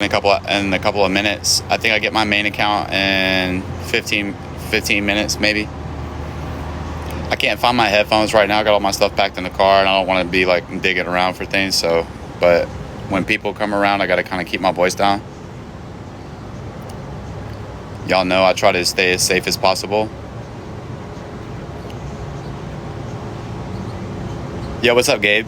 in a couple of minutes. I think I get my main account in 15 minutes maybe. I can't find my headphones right now. I got all my stuff packed in the car, and I don't want to be like digging around for things. So, but when people come around, I got to kind of keep my voice down. Y'all know I try to stay as safe as possible. Yeah, what's up, Gabe?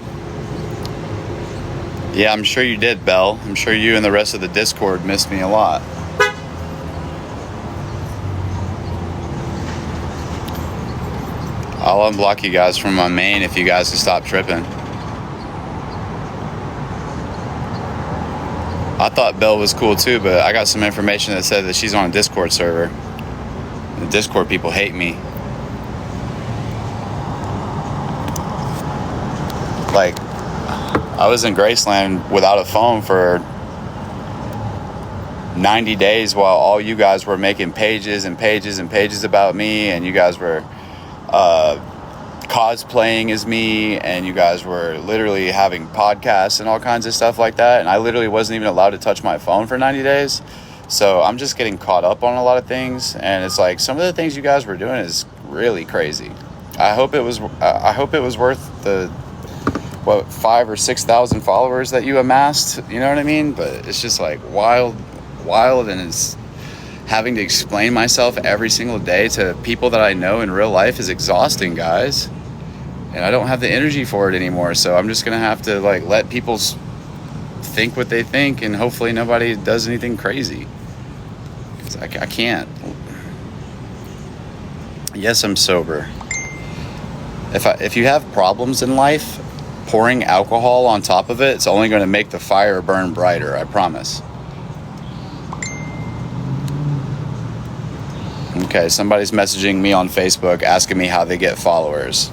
Yeah, I'm sure you did, Belle. I'm sure you and the rest of the Discord missed me a lot. I'll unblock you guys from my main if you guys can stop tripping. I thought Belle was cool too, but I got some information that said that she's on a Discord server. The Discord people hate me. Like, I was in Graceland without a phone for 90 days while all you guys were making pages and pages and pages about me, and you guys were cosplaying as me, and you guys were literally having podcasts and all kinds of stuff like that, and I literally wasn't even allowed to touch my phone for 90 days. So I'm just getting caught up on a lot of things, and it's like some of the things you guys were doing is really crazy. I hope it was worth the 5,000 or 6,000 followers that you amassed, you know what I mean? But it's just like wild, and it's having to explain myself every single day to people that I know in real life is exhausting, guys. And I don't have the energy for it anymore, so I'm just gonna have to like let people think what they think, and hopefully nobody does anything crazy. 'Cause I can't. Yes, I'm sober. If you have problems in life, pouring alcohol on top of it, it's only going to make the fire burn brighter, I promise. Okay, somebody's messaging me on Facebook asking me how they get followers.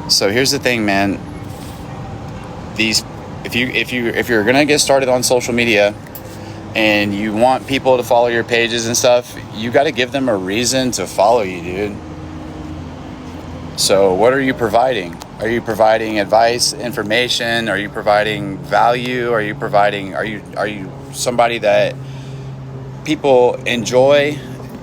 So here's the thing, man. If you're gonna get started on social media and you want people to follow your pages and stuff, you got to give them a reason to follow you, dude. So what are you providing? Are you providing advice, information? Are you providing value? Are you somebody that people enjoy?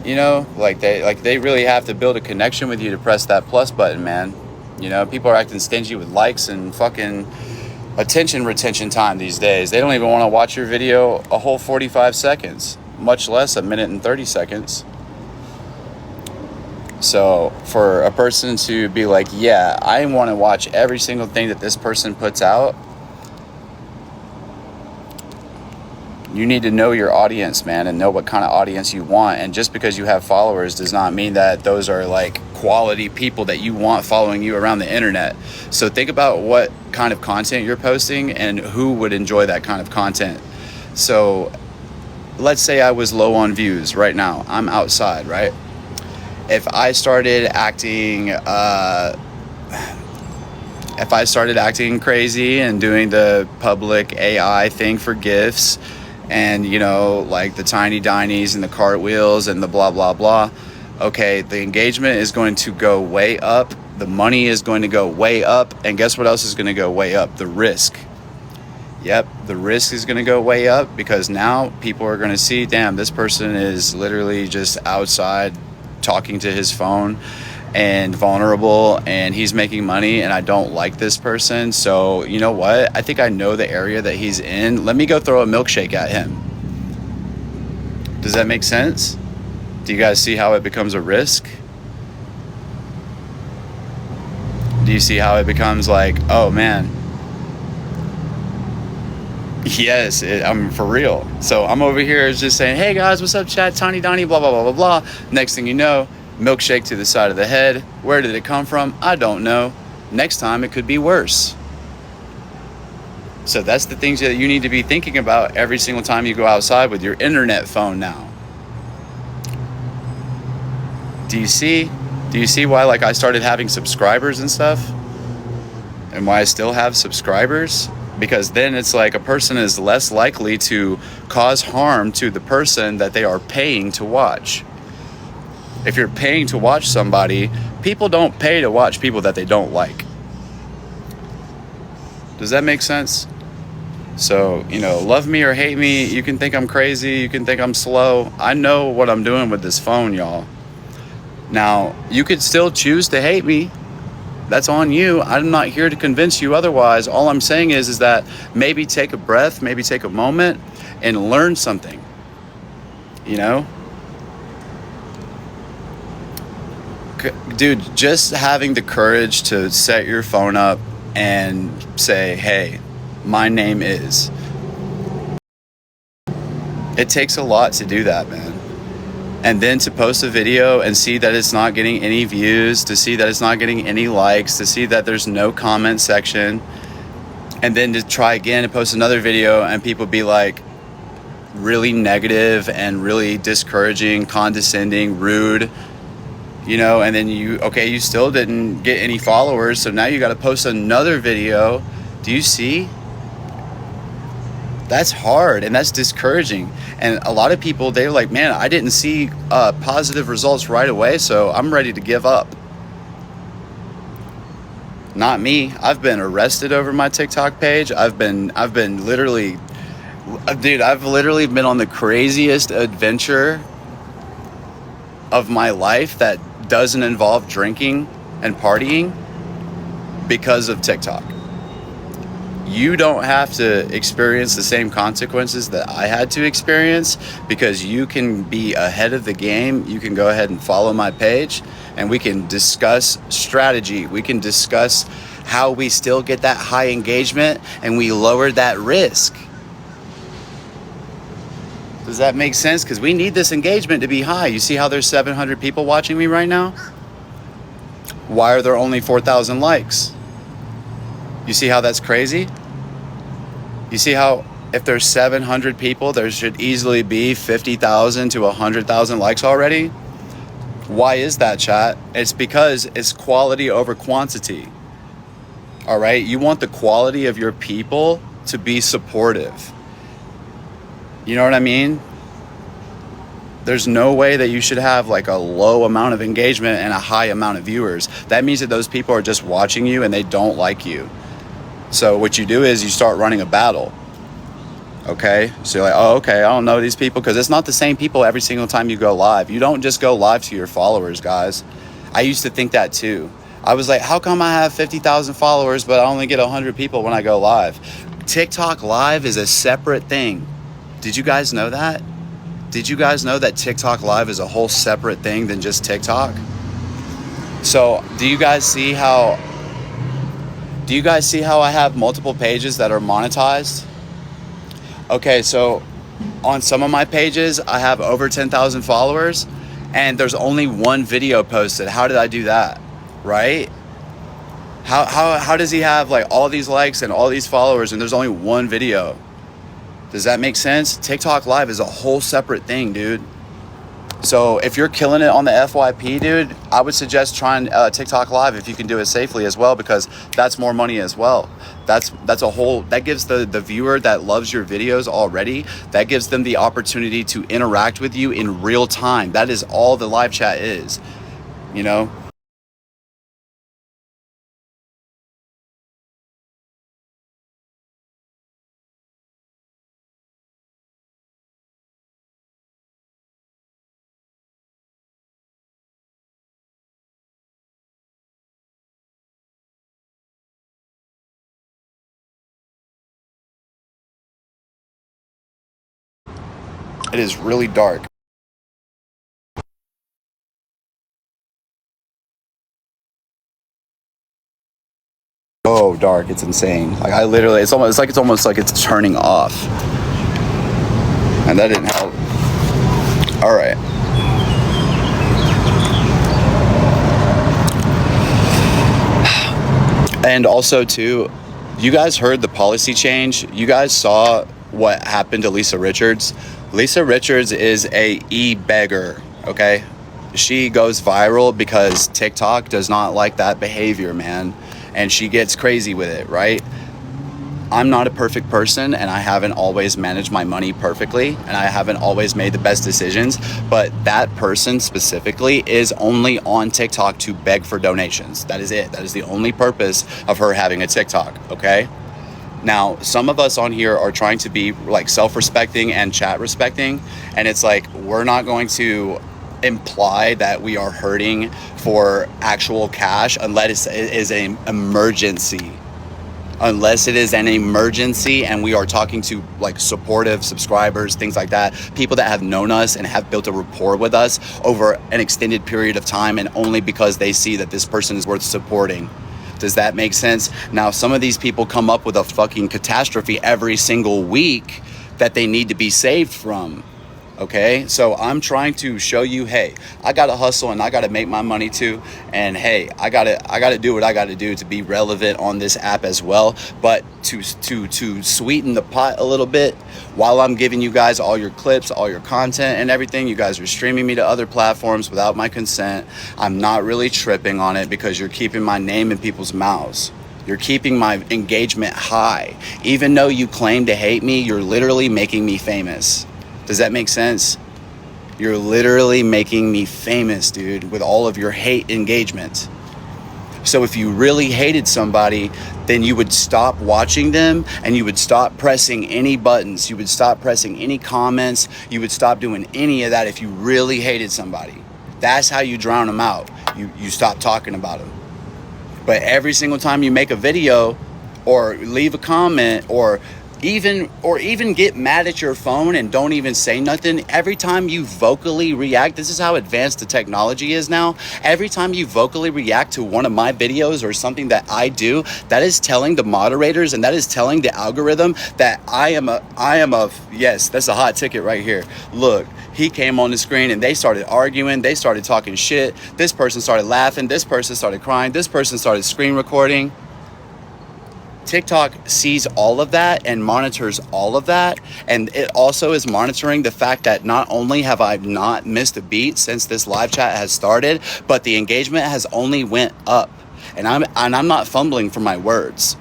You know, like they really have to build a connection with you to press that plus button, man. You know, people are acting stingy with likes and fucking attention retention time these days. They don't even want to watch your video a whole 45 seconds, much less a minute and 30 seconds. So for a person to be like, yeah, I want to watch every single thing that this person puts out, you need to know your audience, man, and know what kind of audience you want. And just because you have followers does not mean that those are like quality people that you want following you around the internet. So think about what kind of content you're posting and who would enjoy that kind of content. So let's say I was low on views right now. I'm outside, right? If I started acting crazy and doing the public AI thing for GIFs, and you know, like the tiny dinies and the cartwheels and the blah blah blah, okay, the engagement is going to go way up, the money is going to go way up, and guess what else is going to go way up? The risk. Yep, the risk is going to go way up, because now people are going to see, damn, this person is literally just outside talking to his phone and vulnerable, and he's making money, and I don't like this person. So you know what, I think I know the area that he's in. Let me go throw a milkshake at him. Does that make sense? Do you guys see how it becomes a risk? Do you see how it becomes like, oh man, yes, I'm for real. So I'm over here just saying, hey guys, what's up, chat, tiny donnie, blah blah blah blah blah. Next thing you know, milkshake to the side of the head. Where did it come from? I don't know. Next time it could be worse. So that's the things that you need to be thinking about every single time you go outside with your internet phone now. Do you see why like I started having subscribers and stuff? And why I still have subscribers? Because then it's like a person is less likely to cause harm to the person that they are paying to watch. If you're paying to watch somebody, people don't pay to watch people that they don't like. Does that make sense? So, love me or hate me, you can think I'm crazy, you can think I'm slow. I know what I'm doing with this phone, y'all. Now, you could still choose to hate me. That's on you. I'm not here to convince you otherwise. All I'm saying is that maybe take a breath, maybe take a moment and learn something, Dude, just having the courage to set your phone up and say, hey, my name is. It takes a lot to do that, man. And then to post a video and see that it's not getting any views, to see that it's not getting any likes, to see that there's no comment section, and then to try again and post another video and people be like really negative and really discouraging, condescending, rude, and then you still didn't get any followers, so now you got to post another video. Do you see? That's hard and that's discouraging. And a lot of people, they're like, man, I didn't see positive results right away, so I'm ready to give up. Not me. I've been arrested over my TikTok page. I've literally been on the craziest adventure of my life that doesn't involve drinking and partying because of TikTok. You don't have to experience the same consequences that I had to experience because you can be ahead of the game. You can go ahead and follow my page and we can discuss strategy. We can discuss how we still get that high engagement and we lower that risk. Does that make sense? Because we need this engagement to be high. You see how there's 700 people watching me right now? Why are there only 4,000 likes? You see how that's crazy? You see how if there's 700 people, there should easily be 50,000 to 100,000 likes already? Why is that, chat? It's because it's quality over quantity. All right? You want the quality of your people to be supportive. You know what I mean? There's no way that you should have like a low amount of engagement and a high amount of viewers. That means that those people are just watching you and they don't like you. So what you do is you start running a battle. Okay? So you're like, oh, okay, I don't know these people, because it's not the same people every single time you go live. You don't just go live to your followers, guys. I used to think that too. I was like, how come I have 50,000 followers, but I only get 100 people when I go live? TikTok live is a separate thing. Did you guys know that? Did you guys know that TikTok live is a whole separate thing than just TikTok? So do you guys see how I have multiple pages that are monetized? Okay, so on some of my pages, I have over 10,000 followers and there's only one video posted. How did I do that? Right? How does he have like all these likes and all these followers and there's only one video? Does that make sense? TikTok live is a whole separate thing, dude. So if you're killing it on the FYP, dude, I would suggest trying TikTok live if you can do it safely as well, because that's more money as well. That gives the viewer that loves your videos already, that gives them the opportunity to interact with you in real time. That is all the live chat is, you know? It is really dark. Oh, dark. It's insane. Like it's almost like it's turning off. And that didn't help. All right. And also too, you guys heard the policy change. You guys saw what happened to Lisa Richards. Lisa Richards is a e-beggar, okay? She goes viral because TikTok does not like that behavior, man. And she gets crazy with it, right? I'm not a perfect person and I haven't always managed my money perfectly and I haven't always made the best decisions, but that person specifically is only on TikTok to beg for donations. That is it. That is the only purpose of her having a TikTok, okay? Now, some of us on here are trying to be like self-respecting and chat respecting, and it's like we're not going to imply that we are hurting for actual cash unless it is an emergency. Unless it is an emergency and we are talking to like supportive subscribers, things like that, people that have known us and have built a rapport with us over an extended period of time, and only because they see that this person is worth supporting. Does that make sense? Now, some of these people come up with a fucking catastrophe every single week that they need to be saved from. Okay, so I'm trying to show you, hey, I gotta hustle and I gotta make my money too, and hey, I gotta do what I gotta do to be relevant on this app as well. But to sweeten the pot a little bit, while I'm giving you guys all your clips, all your content and everything, you guys are streaming me to other platforms without my consent. I'm not really tripping on it because you're keeping my name in people's mouths. You're keeping my engagement high. Even though you claim to hate me, you're literally making me famous. Does that make sense? You're literally making me famous, dude, with all of your hate engagement. So if you really hated somebody, then you would stop watching them and you would stop pressing any buttons. You would stop pressing any comments. You would stop doing any of that if you really hated somebody. That's how you drown them out. You stop talking about them. But every single time you make a video or leave a comment or even get mad at your phone and don't even say nothing, every time you vocally react, this is how advanced the technology is now. Every time you vocally react to one of my videos or something that I do, that is telling the moderators and that is telling the algorithm that I am a yes, that's a hot ticket right here. Look, he came on the screen and they started arguing, they started talking shit, this person started laughing, this person started crying, this person started screen recording. TikTok sees all of that and monitors all of that, and it also is monitoring the fact that not only have I not missed a beat since this live chat has started, but the engagement has only went up, and I'm not fumbling for my words,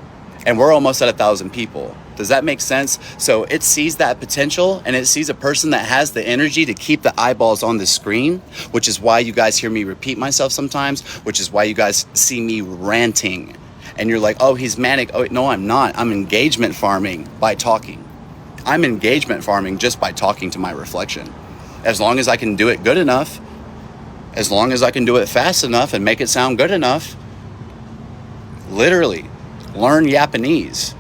and we're almost at 1,000 people. Does that make sense? So it sees that potential, and it sees a person that has the energy to keep the eyeballs on the screen, which is why you guys hear me repeat myself sometimes, which is why you guys see me ranting. And you're like, oh, he's manic. Oh, no, I'm not. I'm engagement farming by talking. I'm engagement farming just by talking to my reflection. As long as I can do it good enough, as long as I can do it fast enough and make it sound good enough, literally, learn Japanese.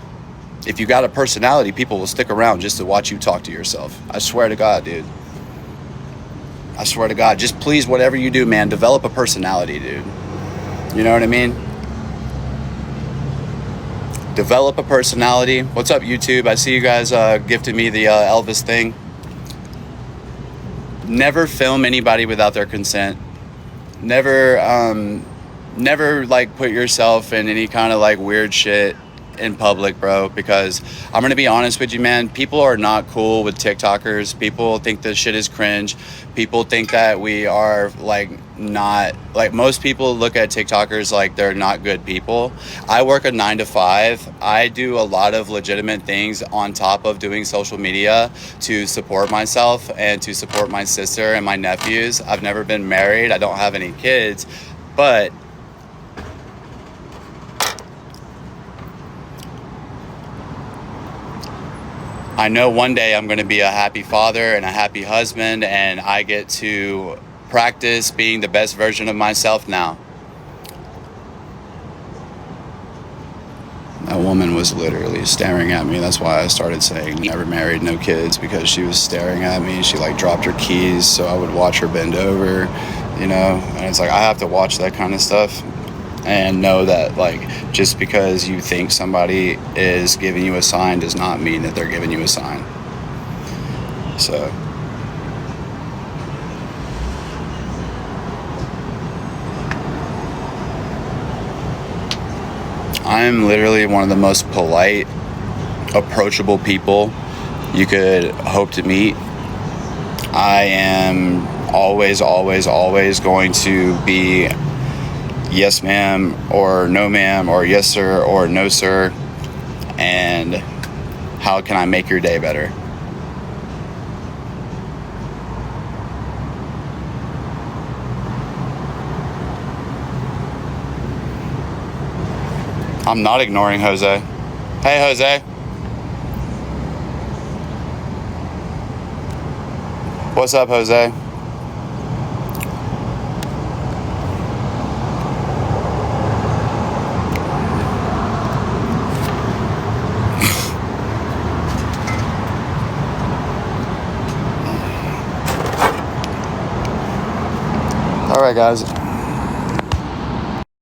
If you got a personality, people will stick around just to watch you talk to yourself. I swear to God, dude. I swear to God. Just please, whatever you do, man, develop a personality, dude. You know what I mean? Develop a personality. What's up, YouTube? I see you guys gifted me the Elvis thing. Never film anybody without their consent. Never like put yourself in any kind of like weird shit in public, bro, because I'm gonna be honest with you, man, people are not cool with TikTokers. People think this shit is cringe. People think that we are like not, like, most people look at TikTokers like they're not good people. I work a 9 to 5. I do a lot of legitimate things on top of doing social media to support myself and to support my sister and my nephews. I've never been married. I don't have any kids, but I know one day I'm going to be a happy father and a happy husband, and I get to practice being the best version of myself now. That woman was literally staring at me. That's why I started saying never married, no kids, because she was staring at me. She like dropped her keys, so I would watch her bend over, you know, and it's like I have to watch that kind of stuff and know that, like, just because you think somebody is giving you a sign does not mean that they're giving you a sign. So I'm literally one of the most polite, approachable people you could hope to meet. I am always going to be yes ma'am or no ma'am or yes sir or no sir, and how can I make your day better? I'm not ignoring Jose. Hey, Jose. What's up, Jose? All right, guys.